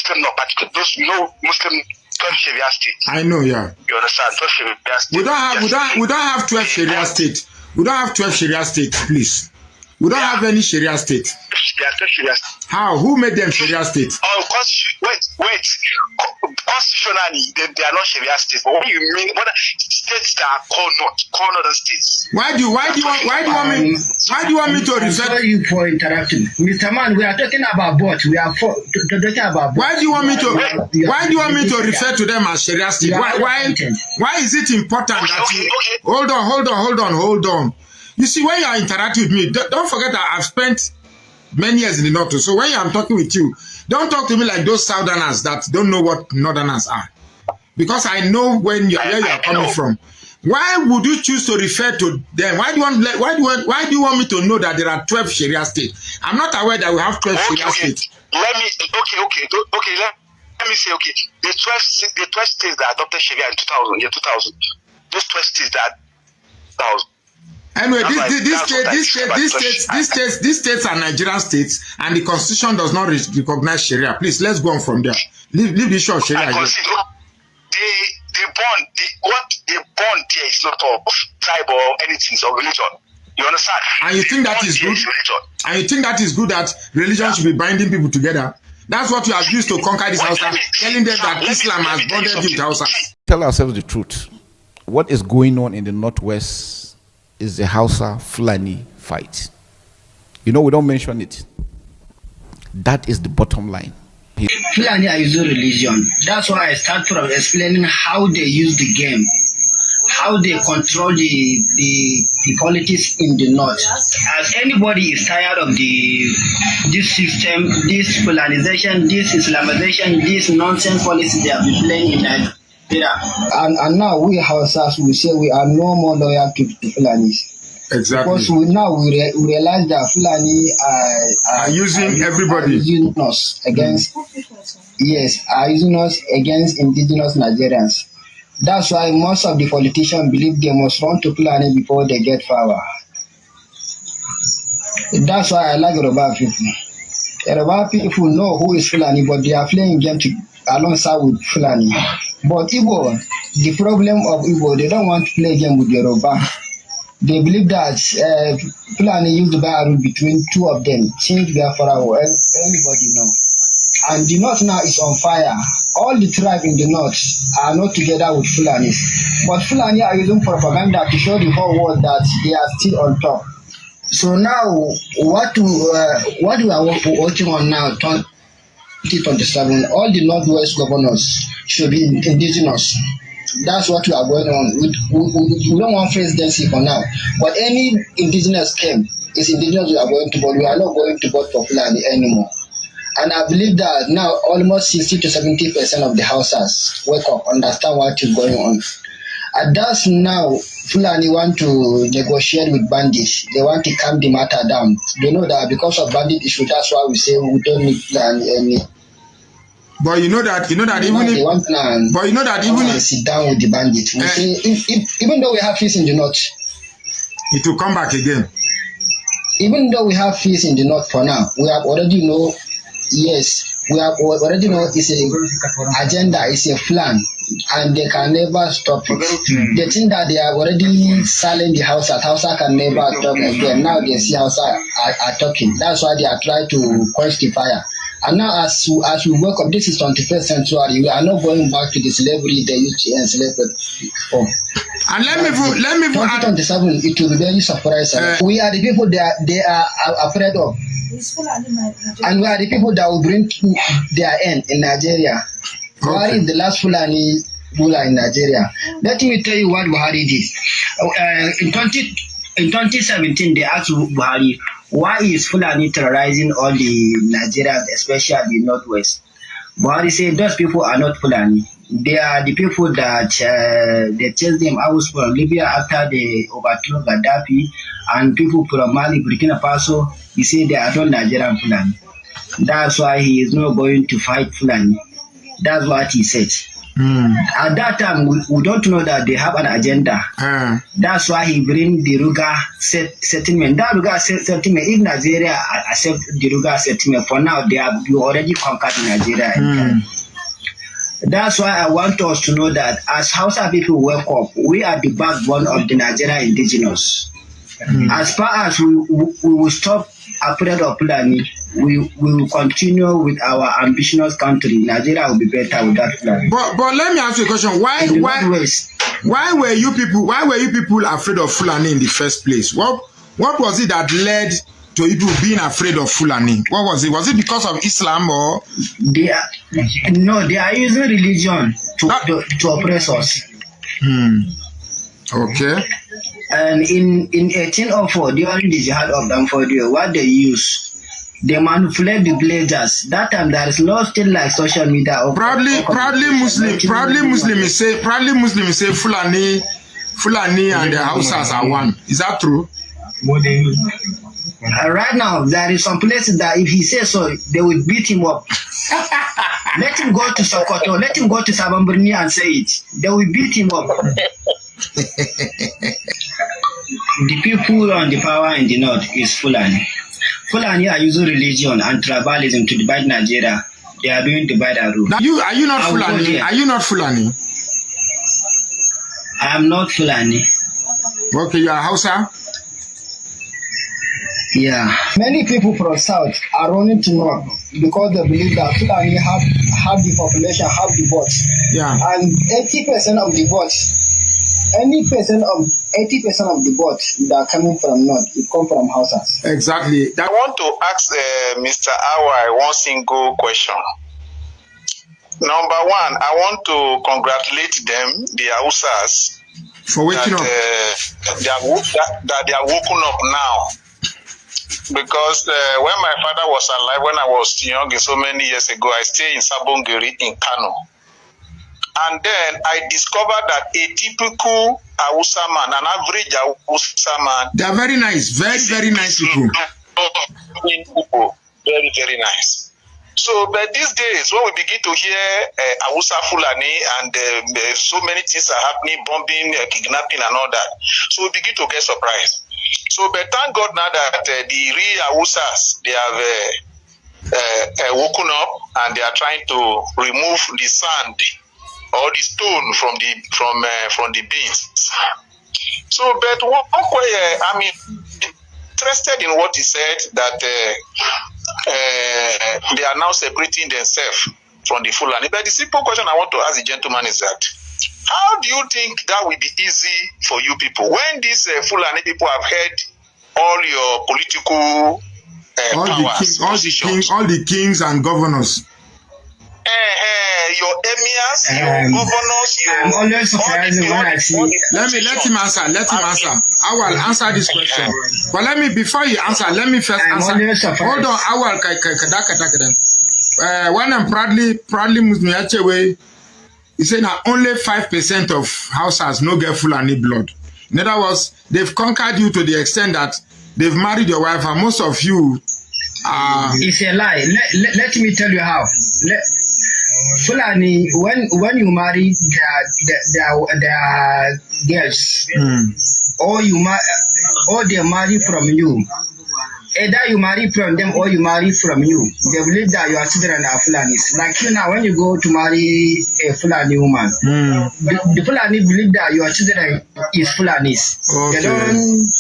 Muslim, not particular, those no Muslim 12 Sharia states. I know, yeah. You understand? 12 Sharia states. We don't have 12 Sharia states. We don't have 12 Sharia states, please. We don't have any Sharia state. How? Who made them Sharia states? Wait. Constitutionally, they are not Sharia states. But what do you mean? What states that are called other states? Why do you want me to refer? Sorry you for interrupting, Mr. Man. We are talking about both. We are talking about both. Why do you want me to refer to them as Sharia states? Why is it important that you hold on? You see, when you are interacting with me, don't forget that I've spent many years in the north. So when I'm talking with you, don't talk to me like those southerners that don't know what northerners are. Because I know where you are coming from. Why would you choose to refer to them? Why do you want me to know that there are 12 Sharia states? I'm not aware that we have 12 Sharia states. Let me say, the 12 states that adopted Sharia in 2000. Those 12 states that 2000. Anyway, these states are Nigerian states, and the constitution does not recognize Sharia. Please, let's go on from there. Leave the issue of Sharia. What they born there is not of tribe or anything, it's of religion. You understand? And you think that is good? And you think that is good that religion should be binding people together? That's what you have used to conquer this house, telling them that Islam has bonded you with Hausa. Tell ourselves the truth. What is going on in the Northwest is the Hausa Fulani fight. You know, we don't mention it. That is the bottom line. Fulani are using religion. That's why I start from explaining how they use the game, how they control the politics in the north. As anybody is tired of this system, this Fulanization, this Islamization, this nonsense policy they have been playing in Nigeria. And now we Hausas, we say we are no more loyal to Fulanis. Exactly. Because we realize that Fulani are using everybody. Are using us against, are using us against indigenous Nigerians. That's why most of the politicians believe they must run to Fulani before they get power. That's why I like Yoruba people. Yoruba people know who is Fulani, but they are playing game alongside with Fulani. But Igbo, the problem of Igbo, they don't want to play game with Yoruba. They believe that Fulani used the battle between two of them, change Biafra, everybody know. And the north now is on fire. All the tribes in the north are not together with Fulanis. But Fulani are using propaganda to show the whole world that they are still on top. So now, what we are working on now, 2027, all the Northwest governors should be indigenous. That's what we are going on. We don't want presidency for now. But any indigenous came, it's indigenous we are going to vote. We are not going to vote for Fulani anymore. And I believe that now almost 60 to 70% of the Hausas wake up, understand what is going on. And that's now Fulani want to negotiate with bandits. They want to calm the matter down. They know that because of bandit issue, that's why we say we don't need Fulani any. But you know that even if sit down with the bandits, we say even though we have peace in the north, it will come back again. Even though we have peace in the north for now, we have already know. Yes, we have already know it's a agenda, it's a plan, and they can never stop it. They think that they are already selling the Hausa. Hausa can never talk again. Now they see Hausa are talking. That's why they are trying to quench the fire. And now as we wake up, this is 21st century, we are not going back to the slavery they used to enslave before. And let me 2027, it will be very surprising. We are the people that they are afraid of. And we are the people that will bring their end in Nigeria. Buhari is the last Fulani ruler in Nigeria. Let me tell you what Buhari did. In 2017, they asked Buhari, why is Fulani terrorizing all the Nigerians, especially the Northwest? Buhari said those people are not Fulani. They are the people that they chased them out from Libya after they overthrew Gaddafi, and people from Mali, Burkina Faso. He said they are not Nigerian Fulani. That's why he is not going to fight Fulani. That's what he said. At that time, we don't know that they have an agenda. That's why he bring the Ruga settlement. That Ruga settlement, if Nigeria accept the Ruga settlement, for now they have already conquered Nigeria. That's why I want us to know that as Hausa people wake up, we are the backbone of the Nigeria indigenous. As far as we will stop afraid of Fulani, we will continue with our ambitious country. Nigeria will be better without Fulani. But let me ask you a question. Why were you people afraid of Fulani in the first place? What was it that led to you being afraid of Fulani? What was it? Was it because of Islam or? They are using religion to oppress us. Okay. And in 1804, during the jihad of Danfodio, what they use, they manipulate the villagers. That time there is no still like social media. Probably Muslim say Fulani and the Hausas are one. Is that true? Right now, there is some places that if he says so, they will beat him up. Let him go to Sokoto, let him go to Sabamburni and say it. They will beat him up. The people on the power in the north is Fulani. Fulani are using religion and tribalism to divide Nigeria. They are doing divide and rule. Now, are you not Fulani? Are you not Fulani? I am not Fulani. Okay, you are Hausa? Yeah. Many people from south are running to north because they believe that Fulani have the population, have the votes. Yeah. And 80% of the votes, 80% of the votes that are coming from north, it come from Hausas. Exactly. I want to ask Mr. Awai one single question. Number one, I want to congratulate them, the Hausas, for waking up. That they are woken up now. Because when my father was alive, when I was young, so many years ago, I stayed in Sabongeri in Kanu. And then I discovered that a typical Hausa man, an average Hausa man, they are very nice, very nice people. Very, very nice. So, but these days, when we begin to hear Hausa Fulani and so many things are happening, bombing, kidnapping and all that, so we begin to get surprised. So, but thank God now that the real Hausas, they have woken up and they are trying to remove the sand or the stone from the beans. So, but I'm interested in what he said that they are now separating themselves from the Fulani. But the simple question I want to ask the gentleman is that, how do you think that will be easy for you people when these Fulani people have heard all your political powers, all the kings and governors? Your emirs, your governors, I'm always surprised when I see. Let him answer. I will answer this question. But before you answer, let me first answer. Hold on, I will. When I'm proudly Muslim, he said that only 5% of Hausas no get Fulani blood. In other words, they've conquered you to the extent that they've married your wife, and most of you are. It's a lie. Let me tell you how. Fulani, when you marry their girls, or they marry from you, either you marry from them or you marry from you, they believe that your children are Fulanis. Like you now, when you go to marry a Fulani woman, the Fulani believe that your children is Fulanis. Okay. They don't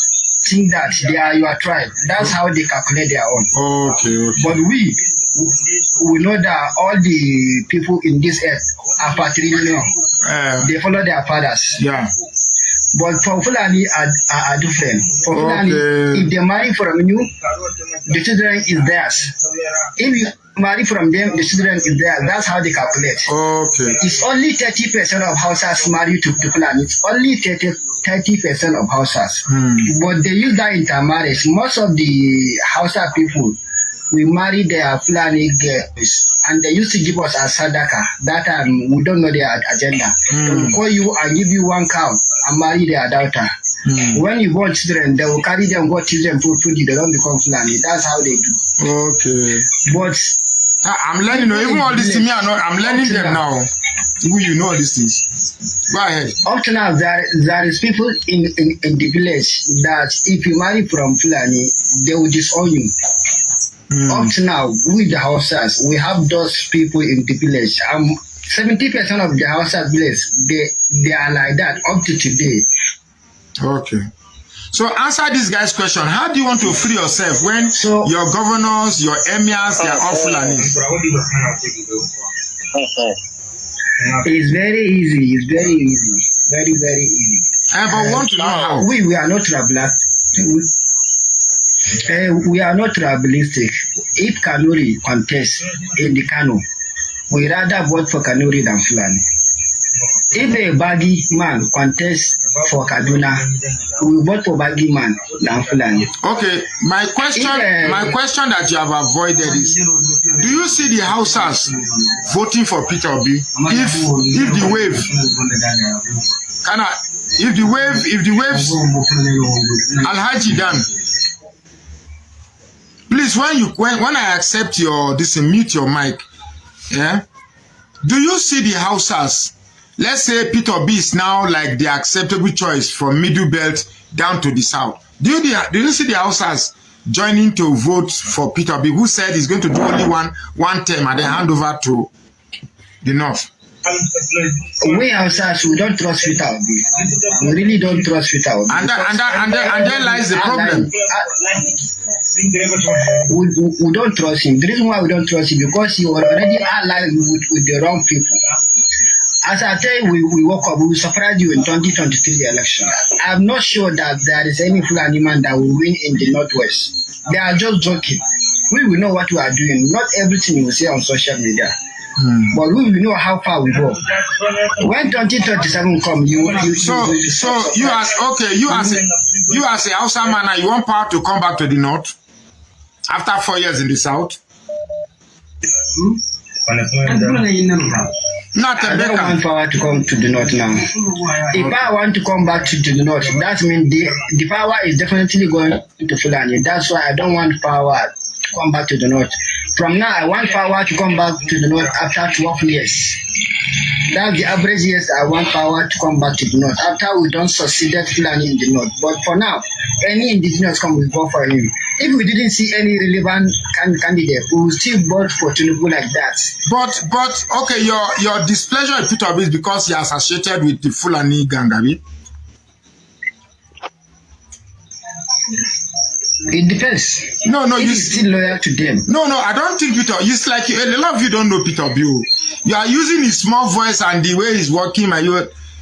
think that they are your tribe. That's how they calculate their own. Okay. But we know that all the people in this earth are patrilineal. They follow their fathers. Yeah. But for Fulani are different. For Fulani, if they marry from you, the children is theirs. If you marry from them, the children is theirs. That's how they calculate. Okay. It's only 30% of Hausas marry to Fulani. It's only 30% of Hausas. But they use that intermarriage. Most of the Hausa people, we marry their Fulani girls, and they used to give us a sadaka. That time, we don't know their agenda. They will call you and give you one cow and marry their daughter. When you born children, they will carry them, go children, food, they don't become Fulani. That's how they do. Okay. But I'm learning, even all this to me, I'm learning them now. You know these things. Go ahead. Up to now, there is people in the village that if you marry from Fulani, they will disown you. Up to now, with the Hausas, we have those people in the village. 70% of the Hausas village, they are like that up to today. Okay. So answer this guy's question. How do you want to free yourself when your governors, your emirs, they are all Fulani? It's very easy. It's very easy. Very, very easy. But we want to know how. We are not tribalistic. We are not tribalistic. If Kanuri contests in the Kanu, we rather vote for Kanuri than Fulani. If a baggy man contests for Kaduna, we vote for baggy man than Fulani. Okay, my question that you have avoided is: do you see the Hausas voting for Peter Obi? If the wave, if the waves, Alhaji Dan, please when I accept your mute your mic, yeah. Do you see the Hausas? Let's say Peter Obi is now like the acceptable choice from Middle Belt down to the south. Do you see the Hausas joining to vote for Peter Obi, who said he's going to do only one term and then hand over to the north? We Hausas, we don't trust Peter Obi. We really don't trust Peter Obi. And there lies the problem. We don't trust him. The reason why we don't trust him because he was already allied with the wrong people. As I tell you, we woke up, we will surprise you in 2023 election. I'm not sure that there is any Fulani man that will win in the Northwest. They are just joking. We will know what we are doing. Not everything you will say on social media. But we will know how far we go. When 2027 comes, you as a Hausa man, you want power to come back to the north after 4 years in the south? Not I don't want power to come to the north now. If I want to come back to the north, that means the power is definitely going to Fulani. That's why I don't want power to come back to the north. From now, I want power to come back to the north after 12 years. That's the average years I want power to come back to the north after we don't succeeded Fulani in the north. But for now, any indigenous come, we vote for him. If we didn't see any relevant candidate, we will still vote for Tinubu like that. But okay, your displeasure with Peter Obi is because he is associated with the Fulani gang, Abi? It depends. No, you still loyal to them. No, I don't think Peter. It's like a lot of you don't know Peter Obi. You are using his small voice and the way he's working.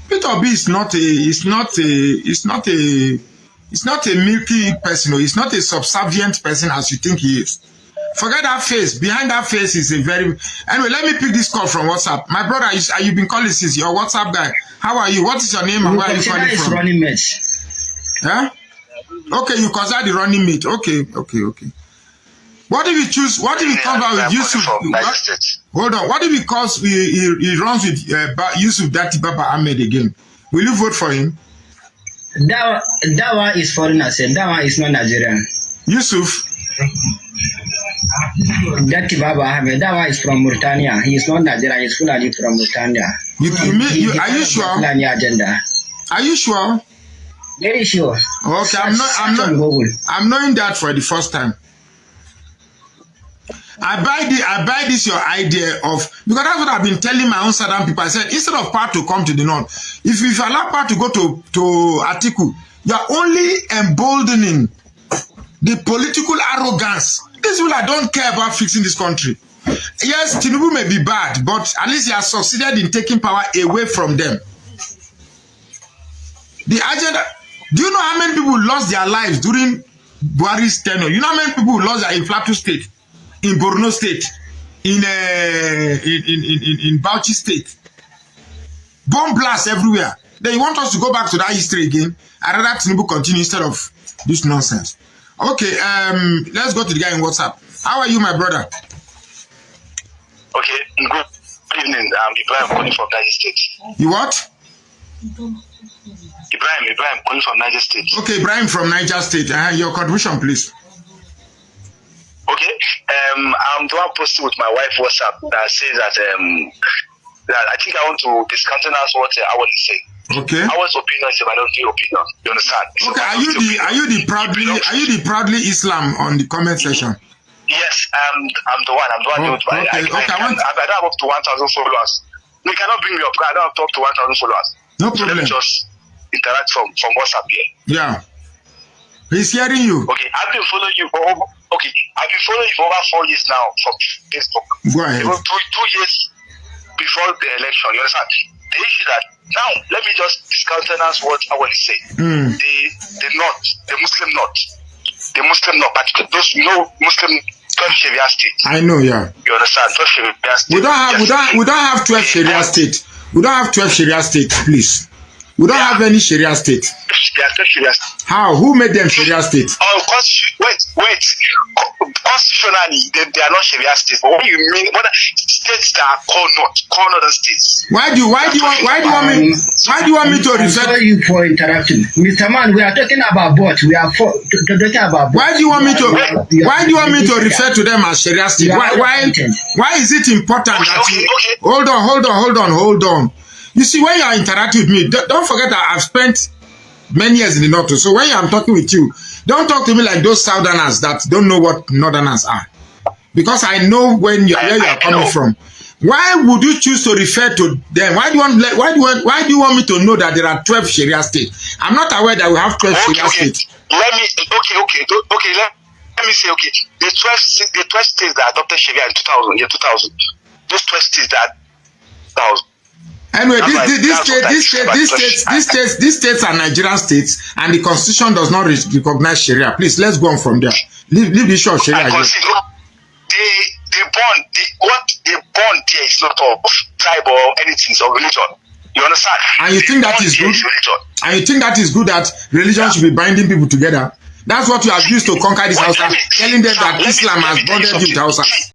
Peter Obi is not a milky person. He's not a subservient person as you think he is. Forget that face. Behind that face is a very... Anyway, let me pick this call from WhatsApp. My brother, you've been calling since your WhatsApp guy. How are you? What is your name and where are you calling from? Running mate. Huh? Okay, you consider the running mate. Okay. What if he comes out with Yusuf? Hold on. What if he runs with Yusuf Dati Baba Ahmed again? Will you vote for him? That one is foreigner. That one is not Nigerian. Yusuf? Dati Baba Ahmed. That one is from Mauritania. He is not Nigerian. He is Fulani from Mauritania. Are you sure? Fulani agenda. Are you sure? Very sure. Okay, I'm knowing that for the first time. I buy this your idea of, because that's what I've been telling my own Southern people. I said instead of power to come to the north, if you allow power to go to Atiku, you are only emboldening the political arrogance. These people that don't care about fixing this country. Yes, Tinubu may be bad, but at least he has succeeded in taking power away from them. The agenda. Do you know how many people lost their lives during Buhari's tenure? You know how many people lost their in Plateau State, in Borno State, in Bauchi State? Bomb blasts everywhere. Then you want us to go back to that history again? I'd rather Tinubu continue instead of this nonsense. Okay, let's go to the guy in WhatsApp. How are you, my brother? Okay, good evening. Ibrahim calling from Niger State. You what? Ibrahim calling from Niger State. Okay, Ibrahim from Niger State. Your contribution, please. Okay, I'm the one posting with my wife WhatsApp that says that that I think I want to discountenance what I want to say. Okay. Our opinion is a minority opinion. You understand? Okay. Are you the proudly Islam on the comment section? Yes, I'm the one. I'm the one. Okay. I don't have up to 1,000 followers. You cannot bring me up. I don't have up to 1,000 followers. No So problem. let me just interact from WhatsApp here. Yeah. He's hearing you. Okay, I've been following you for over 4 years now from Facebook. Go ahead. Even 2 years before the election. You understand? The issue that now let me just discountenance what I want to say. The North, the Muslim North, particularly those Muslim 12 Sharia states. I know, yeah. You understand? 12 Sharia states. We don't have 12 Sharia states. We don't have 12 Sharia states, please. We don't have any Sharia state. There are 12 Sharia states. How? Who made them Sharia states? Wait. Constitutionally, they are not Sharia states. But what do you mean? What are states that are called other states? Why do you want me to refer? Sorry you for interrupting, Mr. Man. We are talking about both. We are talking about both. Why do you want me to refer to them as Sharia states? Why is it important that you hold on? You see, when you are interacting with me, don't forget that I've spent many years in the North. So when I'm talking with you, don't talk to me like those Southerners that don't know what Northerners are. Because I know where you are coming from. Why would you choose to refer to them? Why do you want me to know that there are 12 Sharia states? I'm not aware that we have 12 Sharia states. Let me say, the 12 states that adopted Sharia in 2000. Those 12 states that 2000. Anyway, these states are Nigerian states, and the constitution does not recognize Sharia. Please, let's go on from there. Leave the issue of Sharia. What they born there is not of tribe or anything, it's of religion. You understand? And you think that is good? And you think that is good that religion should be binding people together? That's what you have used to conquer this Hausa, telling them that Islam has bonded you with Hausa.